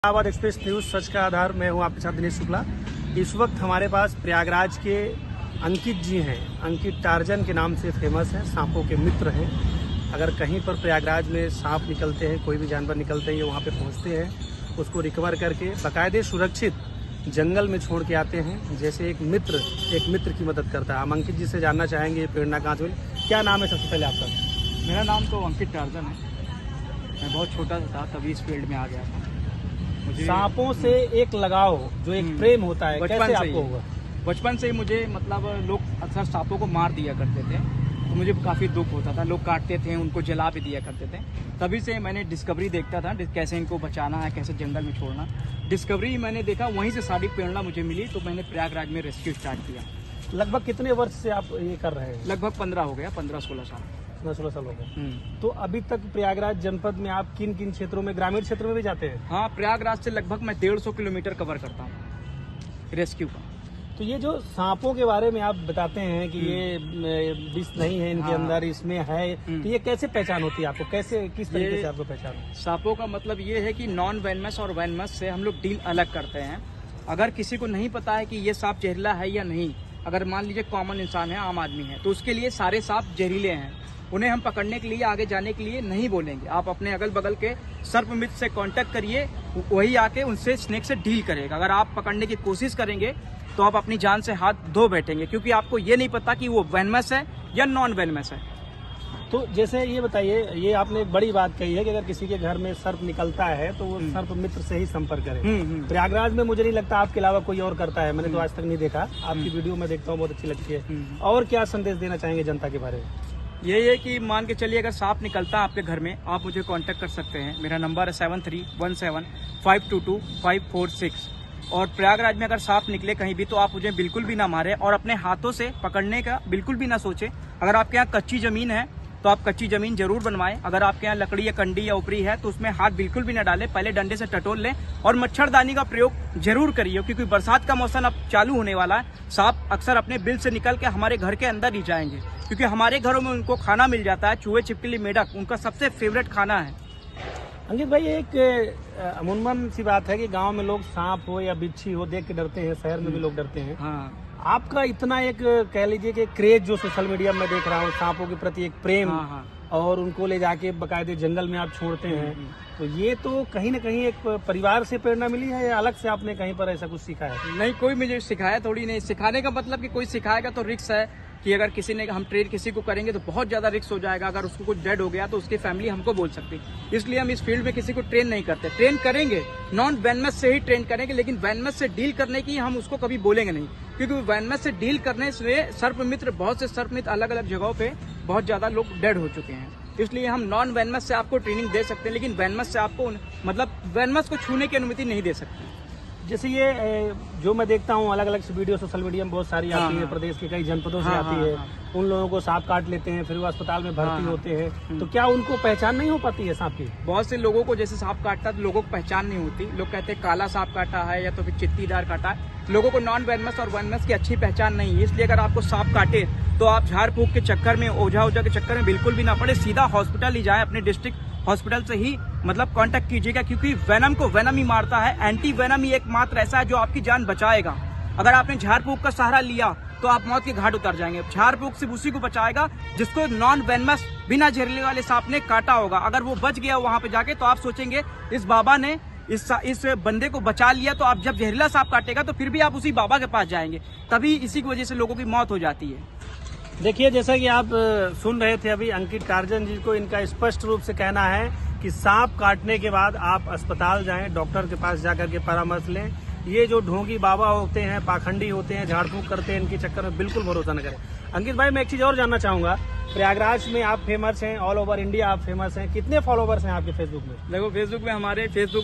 Allahabad express news सच का आधार। मैं हूं आपके साथ दिनेश शुक्ला। इस वक्त हमारे पास प्रयागराज के अंकित जी हैं। अंकित टार्जन के नाम से फेमस हैं, सांपों के मित्र हैं। अगर कहीं पर प्रयागराज में सांप निकलते हैं, कोई भी जानवर निकलते हैं, ये वहाँ पे पहुँचते हैं, उसको रिकवर करके बाकायदे सुरक्षित जंगल में छोड़ के आते हैं। जैसे एक मित्र की मदद करता है। हम अंकित जी से जानना चाहेंगे प्रेरणा कहाँ से मिली। क्या नाम है सबसे पहले आपका? मेरा नाम तो अंकित टार्जन है। मैं बहुत छोटा सा था तभी इस फील्ड में आ गया था। मुझे सांपों से एक लगाव, जो एक प्रेम होता है, कैसे आपको हुआ? बचपन से ही मुझे लोग अक्सर सांपों को मार दिया करते थे, तो मुझे काफ़ी दुख होता था। लोग काटते थे, उनको जला भी दिया करते थे। तभी से मैंने डिस्कवरी देखता था, कैसे इनको बचाना है, कैसे जंगल में छोड़ना। डिस्कवरी मैंने देखा, वहीं से सारी प्रेरणा मुझे मिली, तो मैंने प्रयागराज में रेस्क्यू स्टार्ट किया। लगभग कितने वर्ष से आप ये कर रहे हैं? लगभग 15 हो गया, 15-16 साल। 16 साल हो गए। तो अभी तक प्रयागराज जनपद में आप किन किन क्षेत्रों में, ग्रामीण क्षेत्र में भी जाते हैं? हाँ, प्रयागराज से लगभग मैं 150 किलोमीटर कवर करता हूँ रेस्क्यू का। तो ये जो सांपों के बारे में आप बताते हैं कि ये विष नहीं है इनके अंदर, इसमें है, तो ये कैसे पहचान होती है आपको? कैसे, किस तरीके से आपको पहचान? सांपों का मतलब ये है कि नॉन वेनमस और वेनमस से हम लोग डील अलग करते हैं। अगर किसी को नहीं पता है कि ये सांप जहरीला है या नहीं, अगर मान लीजिए कॉमन इंसान है, आम आदमी है, तो उसके लिए सारे सांप जहरीले हैं। उन्हें हम पकड़ने के लिए, आगे जाने के लिए नहीं बोलेंगे। आप अपने अगल बगल के सर्प मित्र से कांटेक्ट करिए, वही आके उनसे स्नेक से डील करेगा। अगर आप पकड़ने की कोशिश करेंगे तो आप अपनी जान से हाथ धो बैठेंगे, क्योंकि आपको ये नहीं पता कि वो वेनमस है या नॉन वेनमस है। तो जैसे ये बताइए, ये आपने एक बड़ी बात कही है कि अगर किसी के घर में सर्प निकलता है तो वो सर्प मित्र से ही संपर्क करे। प्रयागराज में मुझे नहीं लगता आपके अलावा कोई और करता है। मैंने तो आज तक नहीं देखा। आपकी वीडियो में देखता हूँ, बहुत अच्छी लगती है। और क्या संदेश देना चाहेंगे जनता के बारे में? यही है कि मान के चलिए, अगर सांप निकलता है आपके घर में, आप मुझे कांटेक्ट कर सकते हैं। मेरा नंबर है 7317522546। और प्रयागराज में अगर सांप निकले कहीं भी, तो आप मुझे बिल्कुल भी ना मारे और अपने हाथों से पकड़ने का बिल्कुल भी ना सोचे। अगर आपके यहाँ कच्ची जमीन है तो आप कच्ची जमीन जरूर बनवाएं। अगर आपके यहाँ लकड़ी या कंडी या ऊपरी है तो उसमें हाथ बिल्कुल भी ना डालें। पहले डंडे से टटोल लें और मच्छरदानी का प्रयोग जरूर करिए, क्योंकि बरसात का मौसम अब चालू होने वाला है। सांप अक्सर अपने बिल से निकल के हमारे घर के अंदर ही जाएंगे, क्योंकि हमारे घरों में उनको खाना मिल जाता है। चूहे, छिपकली, मेढक उनका सबसे फेवरेट खाना है। अंकित भाई, एक अमूमन सी बात है कि गांव में लोग सांप हो या बिच्छी हो देख के डरते हैं, शहर में भी लोग डरते हैं। हाँ, आपका इतना एक कह लीजिए कि क्रेज जो सोशल मीडिया में देख रहा हूँ, सांपों के प्रति एक प्रेम, और उनको ले जाके बकायदे जंगल में आप छोड़ते हैं, तो ये तो कहीं ना कहीं एक परिवार से प्रेरणा मिली है या अलग से आपने कहीं पर ऐसा कुछ सीखा है? नहीं, कोई मुझे सिखाया थोड़ी नहीं। सिखाने का मतलब कि कोई सिखाएगा तो रिस्क है कि अगर किसी ने, हम ट्रेन किसी को करेंगे तो बहुत ज्यादा रिस्क हो जाएगा। अगर उसको कुछ डेड हो गया तो उसकी फैमिली हमको बोल सकती है। इसलिए हम इस फील्ड में किसी को ट्रेन नहीं करते। ट्रेन करेंगे, नॉन वेनमस से ही ट्रेन करेंगे, लेकिन वेनमस से डील करने की हम उसको कभी बोलेंगे नहीं, क्योंकि वेनमस से डील करने से सर्प मित्र, बहुत से सर्प मित्र अलग अलग जगहों पे बहुत ज्यादा लोग डेड हो चुके हैं। इसलिए हम नॉन वेनमस से आपको ट्रेनिंग दे सकते हैं, लेकिन वेनमस से आपको, मतलब वेनमस को छूने की अनुमति नहीं दे सकते। जैसे ये जो मैं देखता हूँ अलग अलग वीडियो सोशल मीडिया में बहुत सारी आती है, प्रदेश के कई जनपदों से आती है। उन लोगों को सांप काट लेते हैं, फिर वो अस्पताल में भर्ती होते हैं, तो क्या उनको पहचान नहीं हो पाती है सांप की? बहुत से लोगों को जैसे सांप काटता है तो लोगों को पहचान नहीं होती। लोग कहते हैं काला सांप काटा है या तो फिर चित्तीदार काटा है। लोगों को नॉन वेनमस और वेनमस की अच्छी पहचान नहीं है। इसलिए अगर आपको सांप काटे तो आप झाड़ फूक के चक्कर में, ओझा के चक्कर में बिल्कुल भी ना पड़े। सीधा हॉस्पिटल ही जाए, अपने डिस्ट्रिक्ट हॉस्पिटल से ही कांटेक्ट कीजिएगा, क्योंकि वेनम को वेनम ही मारता है। एंटी वेनम ही एकमात्र ऐसा है जो आपकी जान बचाएगा। अगर आपने झाड़ फूक का सहारा लिया तो आप मौत के घाट उतर जाएंगे। झाड़ फूक सिर्फ उसी को बचाएगा जिसको नॉन वेनमस, बिना जहरीले वाले सांप ने काटा होगा। अगर वो बच गया वहां पे जाके, तो आप सोचेंगे इस बाबा ने इस बंदे को बचा लिया, तो आप जब जहरीला सांप काटेगा तो फिर भी आप उसी बाबा के पास जाएंगे। तभी इसी की वजह से लोगों की मौत हो जाती है। देखिए, जैसा कि आप सुन रहे थे अभी अंकित टार्जन जी को, इनका स्पष्ट रूप से कहना है कि सांप काटने के बाद आप अस्पताल जाएं, डॉक्टर के पास जाकर के परामर्श लें। ये जो ढोंगी बाबा होते हैं, पाखंडी होते हैं, झाड़ फूक करते हैं, इनके चक्कर में बिल्कुल भरोसा न करें। अंकित भाई, मैं एक चीज और जानना चाहूंगा, प्रयागराज में आप फेमस हैं, ऑल ओवर इंडिया आप फेमस हैं। कितने फॉलोवर्स हैं आपके फेसबुक में? देखो, फेसबुक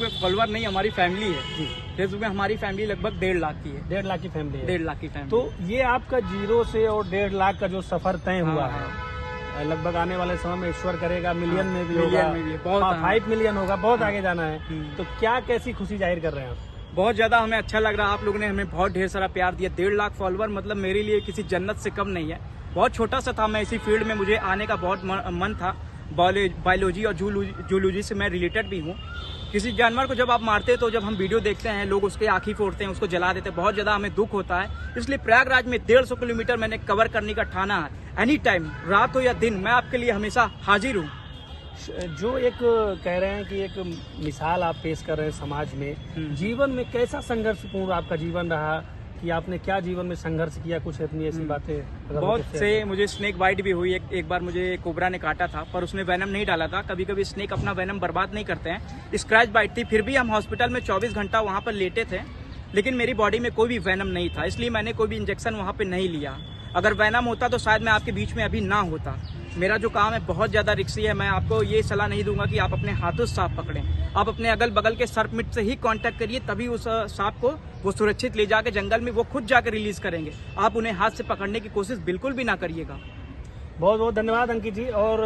में फॉलोवर नहीं, हमारी फैमिली है जी। फेसबुक में हमारी फैमिली लगभग 1.5 लाख की है। 1.5 लाख की फैमिली है? 1.5 लाख की फैमिली। तो ये आपका 0 से और 1.5 लाख का जो सफर तय हुआ है, लगभग आने वाले समय में ईश्वर करेगा मिलियन में भी होगा, 5 मिलियन होगा, बहुत आगे जाना है। तो क्या, कैसी खुशी जाहिर कर रहे हैं आप? बहुत ज्यादा हमें अच्छा लग रहा है। आप लोगों ने हमें बहुत ढेर सारा प्यार दिया। 1.5 लाख फॉलोवर मतलब मेरे लिए किसी जन्नत से कम नहीं है। बहुत छोटा सा था मैं इसी फील्ड में, मुझे आने का बहुत मन था। बायोलॉजी और जूलॉजी से मैं रिलेटेड भी हूँ। किसी जानवर को जब आप मारते हैं तो जब हम वीडियो देखते हैं लोग उसके आँखी फोड़ते हैं, उसको जला देते हैं, बहुत ज्यादा हमें दुख होता है। इसलिए प्रयागराज में 150 किलोमीटर मैंने कवर करने का ठाना है। एनी टाइम, रात हो या दिन, मैं आपके लिए हमेशा हाजिर हूँ। जो एक कह रहे हैं कि एक मिसाल आप पेश कर रहे हैं समाज में, जीवन में कैसा संघर्षपूर्ण आपका जीवन रहा, कि आपने क्या जीवन में संघर्ष किया, कुछ अपनी ऐसी बातें अगर बहुत मुझे से, शेयर मुझे स्नेक बाइट भी हुई। एक बार मुझे कोबरा ने काटा था, पर उसने वेनम नहीं डाला था। कभी कभी स्नेक अपना वेनम बर्बाद नहीं करते हैं। स्क्रैच बाइट थी, फिर भी हम हॉस्पिटल में 24 घंटा वहाँ पर लेटे थे, लेकिन मेरी बॉडी में कोई भी वेनम नहीं था, इसलिए मैंने कोई भी इंजेक्शन वहाँ पे नहीं लिया। अगर वेनम होता तो शायद मैं आपके बीच में अभी ना होता। मेरा जो काम है बहुत ज़्यादा रिस्की है। मैं आपको ये सलाह नहीं दूंगा कि आप अपने हाथों से सांप पकड़ें। आप अपने अगल बगल के सर्प मिट से ही कांटेक्ट करिए, तभी उस सांप को वो सुरक्षित ले जाके जंगल में वो खुद जाकर रिलीज करेंगे। आप उन्हें हाथ से पकड़ने की कोशिश बिल्कुल भी ना करिएगा। बहुत बहुत धन्यवाद अंकित जी। और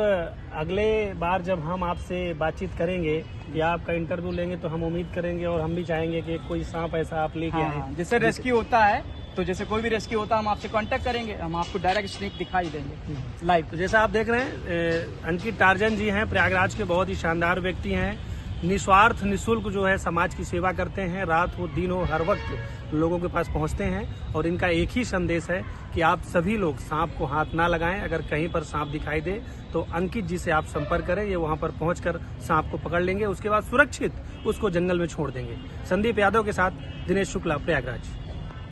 अगले बार जब हम आपसे बातचीत करेंगे या आपका इंटरव्यू लेंगे तो हम उम्मीद करेंगे और हम भी चाहेंगे कि कोई सांप ऐसा आप लेके आए जैसे रेस्क्यू होता है, तो जैसे कोई भी रेस्क्यू होता है हम आपसे कांटेक्ट करेंगे, हम आपको डायरेक्ट स्नेक दिखाई देंगे लाइव। तो जैसा आप देख रहे हैं अंकित टार्जन जी हैं, प्रयागराज के बहुत ही शानदार व्यक्ति हैं। निस्वार्थ निःशुल्क जो है समाज की सेवा करते हैं, रात हो दिन हो हर वक्त लोगों के पास पहुंचते हैं। और इनका एक ही संदेश है कि आप सभी लोग सांप को हाथ ना लगाएं। अगर कहीं पर सांप दिखाई दे तो अंकित जी से आप संपर्क करें, ये वहां पर पहुंचकर सांप को पकड़ लेंगे, उसके बाद सुरक्षित उसको जंगल में छोड़ देंगे। संदीप यादव के साथ दिनेश शुक्ला, प्रयागराज।